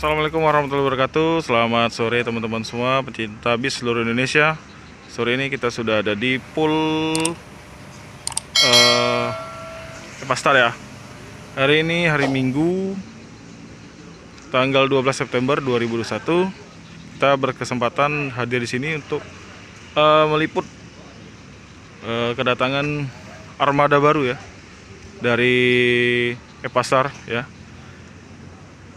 Assalamualaikum warahmatullahi wabarakatuh. Selamat sore teman-teman semua pecinta bis seluruh Indonesia. Sore ini kita sudah ada di pool Epastar ya. Hari ini hari Minggu tanggal 12 September 2021. Kita berkesempatan hadir di sini untuk meliput kedatangan armada baru ya dari Epastar ya.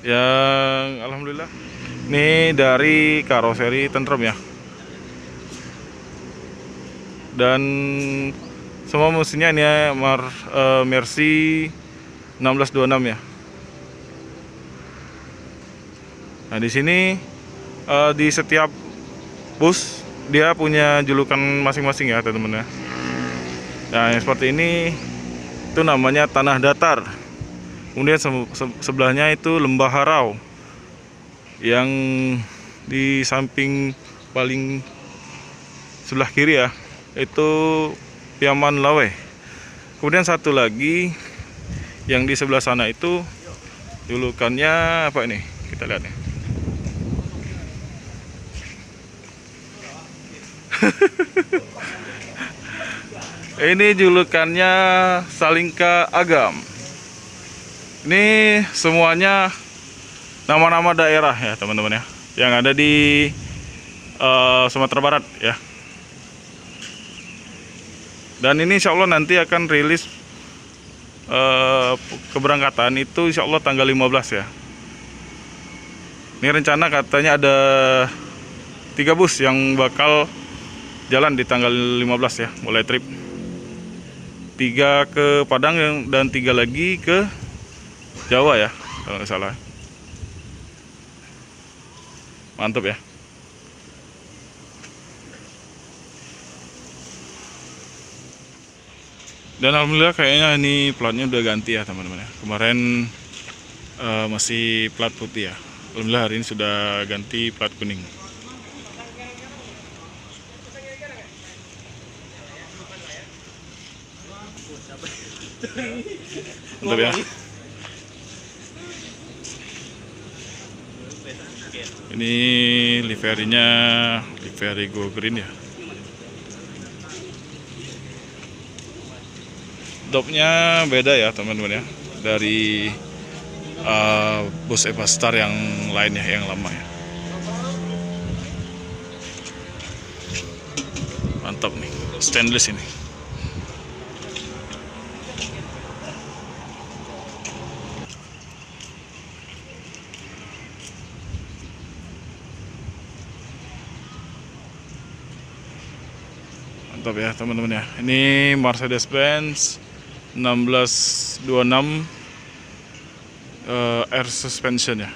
Yang alhamdulillah ini dari karoseri Tentrem ya, dan semua mesinnya ini ya Mercy 1626 ya. Nah di sini di setiap bus dia punya julukan masing-masing ya teman-teman ya. Nah yang seperti ini itu namanya tanah datar. Kemudian sebelahnya itu lembah Harau, yang di samping paling sebelah kiri ya itu Piaman Lawe. Kemudian satu lagi yang di sebelah sana itu julukannya apa ini? Kita lihat nih. Ini julukannya Salingka Agam. Ini semuanya nama-nama daerah ya teman-teman ya, yang ada di Sumatera Barat ya. Dan ini insya Allah nanti akan rilis keberangkatan itu insya Allah tanggal 15 ya. Ini rencana katanya ada 3 bus yang bakal jalan di tanggal 15 ya, mulai trip. 3 ke Padang dan 3 lagi ke Jawa ya, kalau nggak salah. Mantap ya. Dan alhamdulillah kayaknya ini platnya udah ganti ya teman-teman ya. Kemarin masih plat putih ya. Alhamdulillah hari ini sudah ganti plat kuning. Mantap ya. Ini liverinya livery Go Green ya. Dopnya beda ya teman-teman ya, dari bus Epastar yang lainnya yang lama ya. Mantap nih, stainless ini. Mantap ya teman-teman ya. Ini Mercedes-Benz 1626 air suspension ya.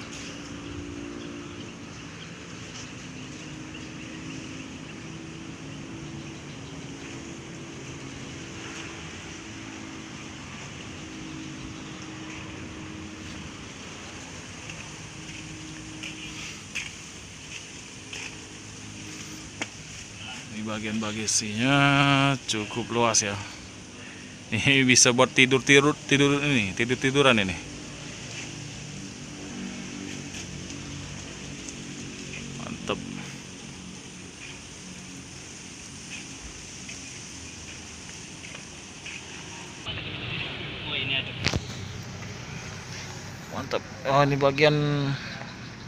Bagian bagasinya cukup luas ya. Ini bisa buat tiduran ini. Mantap. Mantap. Oh, ini bagian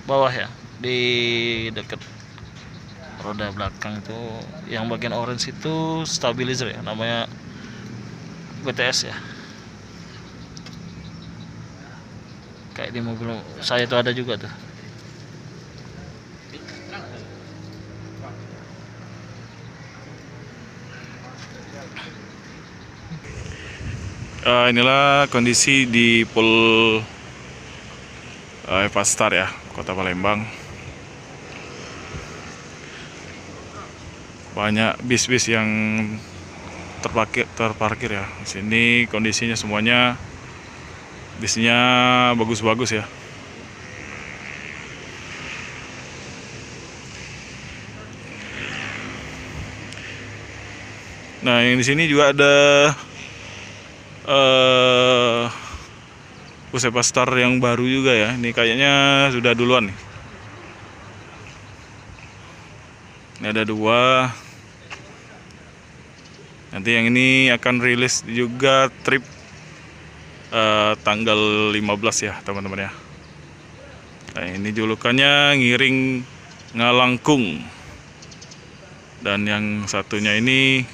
bawah ya, di dekat roda belakang itu, yang bagian orange itu stabilizer ya, namanya BTS ya. Kayak di mobil saya itu ada juga tuh. Inilah kondisi di Pul Evastar ya, Kota Palembang. Banyak bis-bis yang terparkir ya. Di sini kondisinya semuanya bisnya bagus-bagus ya. Nah, yang di sini juga ada bus Evastar yang baru juga ya. Ini kayaknya sudah duluan nih. Ini ada 2. Nanti yang ini akan rilis juga trip tanggal 15 ya teman-teman ya. Nah, ini julukannya Ngiring Ngalangkung. Dan yang satunya ini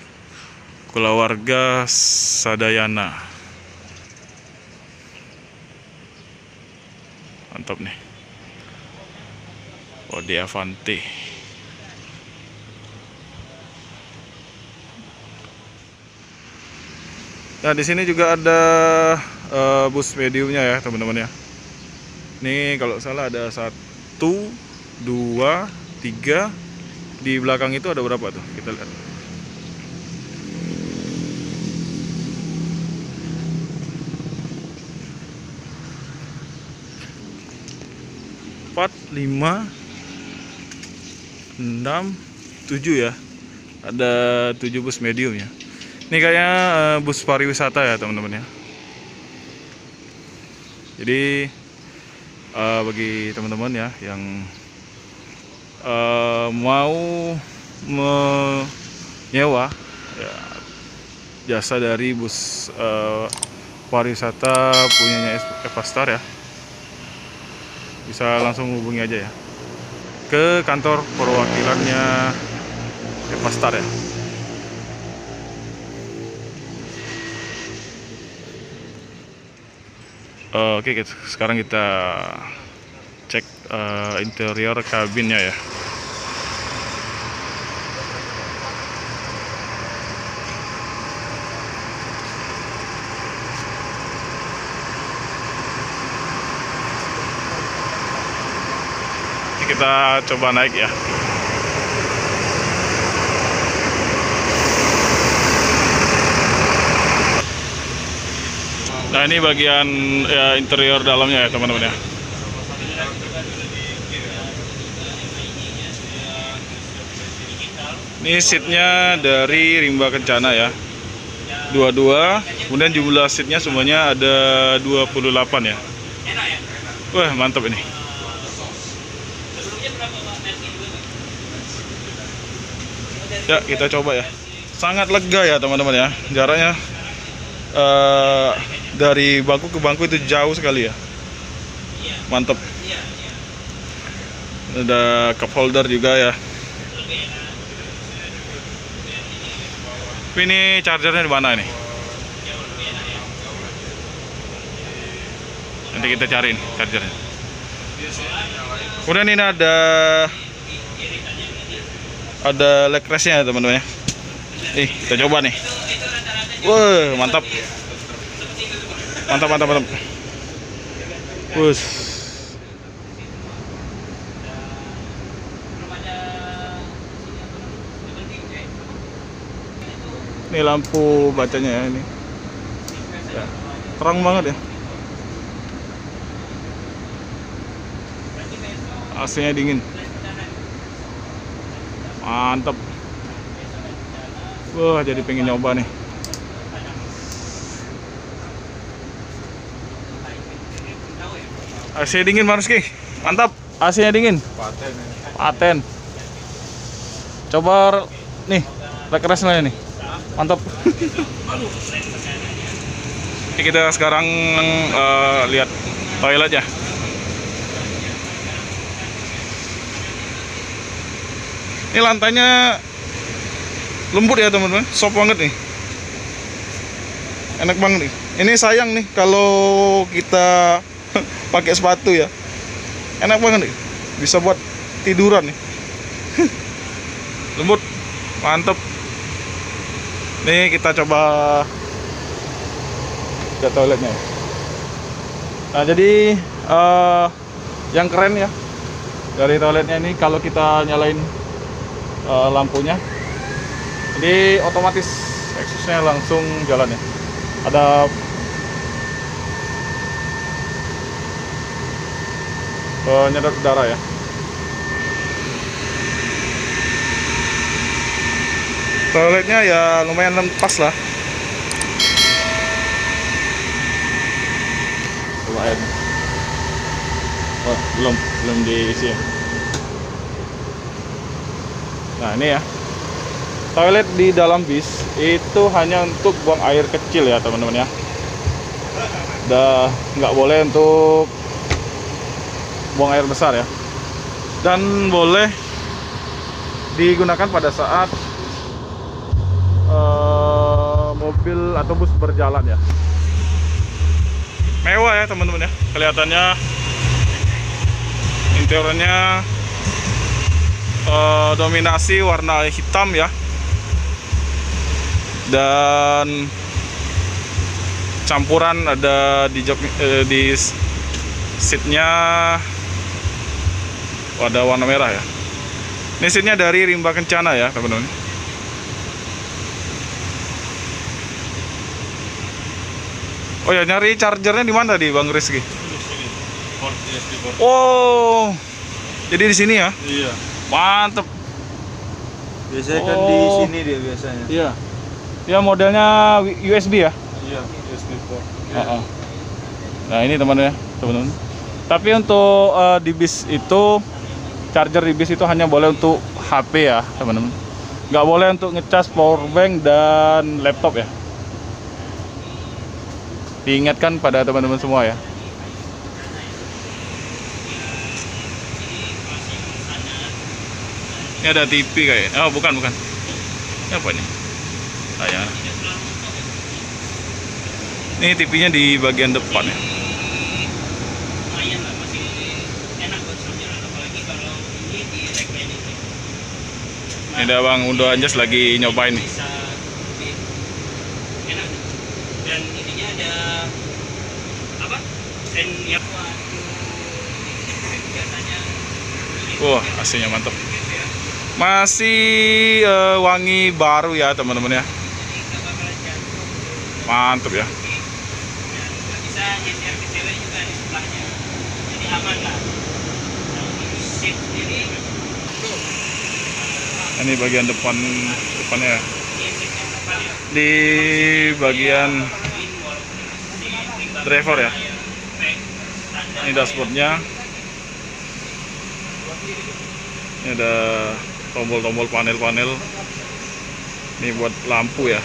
Kulawarga Sadayana. Mantap nih. Ode Avanti. Nah, di sini juga ada bus mediumnya ya teman-teman ya. Ini kalau salah ada 1, 2, 3. Di belakang itu ada berapa tuh? Kita lihat. 4, 5, 6, 7 ya. Ada 7 bus medium ya. Ini kayaknya bus pariwisata ya teman-teman ya. Jadi bagi teman-teman ya yang mau menyewa ya, jasa dari bus pariwisata punyanya Evastar ya, bisa langsung hubungi aja ya ke kantor perwakilannya Evastar ya. Oke, sekarang kita cek interior kabinnya ya. Kita coba naik ya. Nah, ini bagian ya, interior dalamnya ya teman-teman ya. Ini seatnya dari Rimba Kencana ya, 22. Kemudian jumlah seatnya semuanya ada 28 ya. Wah, mantap ini. Ya, kita coba ya. Sangat lega ya teman-teman ya. Jaraknya dari bangku ke bangku itu jauh sekali ya. Mantap. Ada cup holder juga ya. Tapi ini chargernya di mana nih? Nanti kita cariin chargernya. Kemudian ini ada leg restnya ya teman-teman ya. Nih, kita coba nih. Wah, mantap. Mantap. Wuss. Ini lampu bacanya ya ini. Ya, terang banget ya. AC-nya dingin. Mantap. Wah, jadi pengen nyoba nih. AC dingin Maruski, mantap. AC-nya dingin. Paten. Coba nih, leg restnya nih. Mantap. Ini kita sekarang lihat toiletnya. Ini lantainya lembut ya teman-teman, soft banget nih, enak banget nih. Ini sayang nih kalau kita pakai sepatu ya, enak banget nih, bisa buat tiduran nih. Lembut, mantep. Nih kita coba ke toiletnya. Nah jadi yang keren ya dari toiletnya ini, kalau kita nyalain lampunya, jadi otomatis exhaustnya langsung jalan ya. Ada penyedot udara ya. Toiletnya ya lumayan pas lah. Lumayan. Oh, belum diisi ya. Nah ini ya, toilet di dalam bis itu hanya untuk buang air kecil ya teman-teman ya. Udah nggak boleh untuk buang air besar ya. Dan boleh digunakan pada saat mobil atau bus berjalan ya. Mewah ya teman-teman ya, kelihatannya interiornya dominasi warna hitam ya, dan campuran ada di di seatnya ada warna merah ya. Ini seatnya dari Rimba Kencana ya teman-teman. Oh ya, nyari chargernya di mana di Bang Rizky? Oh, jadi di sini ya? Iya. Mantep. Biasanya kan di sini dia biasanya. Iya. Dia modelnya USB ya? Iya, USB port. Nah ini teman-teman. Tapi untuk di bis itu, charger di bis itu hanya boleh untuk HP ya teman-teman. Nggak boleh untuk ngecas powerbank dan laptop ya. Diingatkan pada teman-teman semua ya. Ini ada TV kayak. Oh bukan. Ini apa ini? Sayang. Ini TV-nya di bagian depan ya. Ini ada Bang Undo Anjas lagi nyobain nih. Dan ininya ada apa? Dan yang biasanya Wah, AC-nya mantap. Masih wangi baru ya teman-teman ya. Mantap ya. bisa geser ke cewek juga di sebelahnya. Jadi aman lah. Seat ini Ini bagian depannya ya. Di bagian driver ya. Ini dashboardnya. Ini ada tombol-tombol panel-panel. Ini buat lampu ya.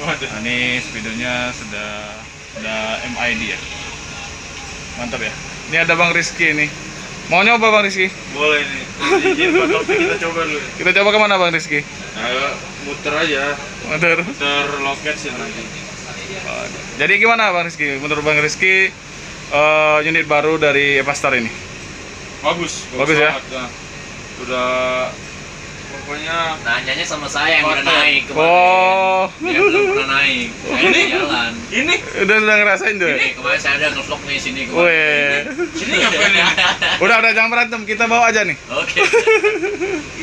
Nah, ini speedonya sudah MID ya. Mantap ya. Ini ada Bang Rizky ini. Mau nyoba Bang Rizky? Boleh nih. Izin Pak Taufik, kita coba dulu. Kita coba kemana Bang Rizky? Ayo muter aja. Muter. Muter loket sih nanti. Jadi gimana Bang Rizky? Menurut Bang Rizky unit baru dari Evastar ini? Bagus Ya? banget, nah. Udah pokoknya nanyanya sama saya yang udah Mantap. naik kemarin. Oh, Dia belum pernah naik. Saya Ini? jalan. ini udah ngerasain tuh? Ini kemarin saya udah nge-vlog nih sini kemarin. Weh. sini ngapain ini? Udah jangan berantem, kita bawa aja nih. Oke.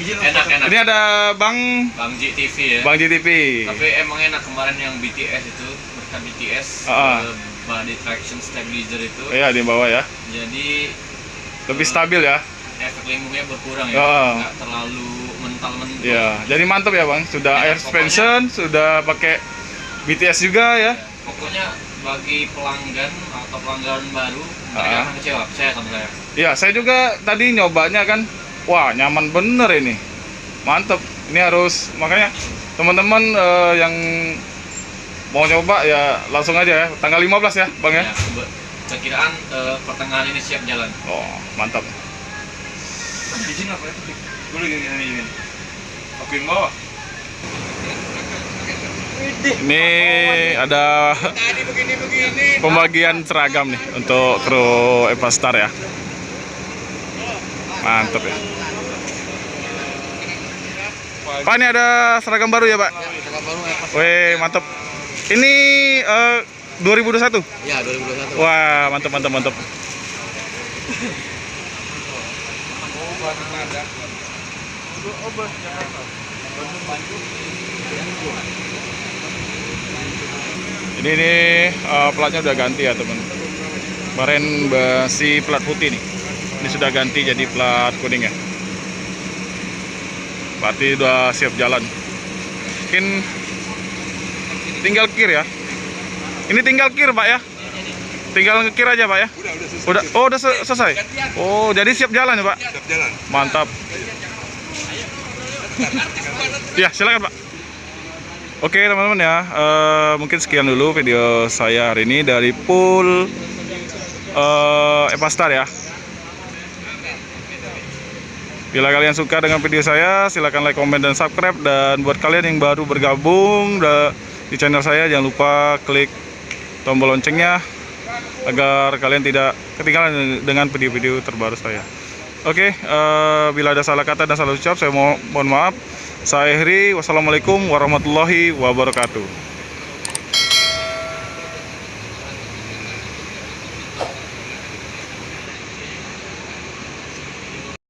Izin Enak-enak. Ini ada Bang Bang GTV ya. Bang GTV. Tapi emang enak kemarin yang BTS itu, berkat BTS body traction stabilizer itu. Iya, di bawah ya. Jadi Lebih stabil ya. efek limbungnya berkurang ya. Nggak terlalu mental-mental. Iya, jadi mantap ya Bang. Sudah air suspension, sudah pakai BTS juga ya. Pokoknya bagi pelanggan atau pelanggan baru, mereka akan kecewa. Saya sama saya. Iya, saya juga tadi nyobanya kan. Wah, nyaman bener ini. Mantep. Ini harus makanya teman-teman yang mau nyoba ya langsung aja ya, tanggal 15 ya Bang ya. Perkiraan pertengahan ini siap jalan. Oh mantap. Izin apa itu? Dulu gini. Oke bawah. Ini ada pembagian seragam nih untuk kru Evastar ya. Mantap ya. Pak, ini ada seragam baru ya Pak? Seragam baru Wih mantap. Ini 2021? Ya, 2021. Wah mantap mantap mantap. Ini platnya udah ganti ya teman. Kemarin masih plat putih nih. Ini sudah ganti jadi plat kuning ya. Berarti udah siap jalan. Mungkin tinggal kir ya. Ini tinggal kir Pak ya. Tinggal ngekir aja Pak ya. Udah selesai. Oh jadi siap jalan ya Pak. Siap jalan. Mantap. Ya silakan Pak. Oke teman-teman ya, mungkin sekian dulu video saya hari ini dari pool Evastar ya. Bila kalian suka dengan video saya, silahkan like, komen, dan subscribe. Dan buat kalian yang baru bergabung di channel saya, jangan lupa klik tombol loncengnya agar kalian tidak ketinggalan dengan video-video terbaru saya. Oke, bila ada salah kata dan salah ucap, saya mohon maaf. Saya Heri, wassalamualaikum warahmatullahi wabarakatuh.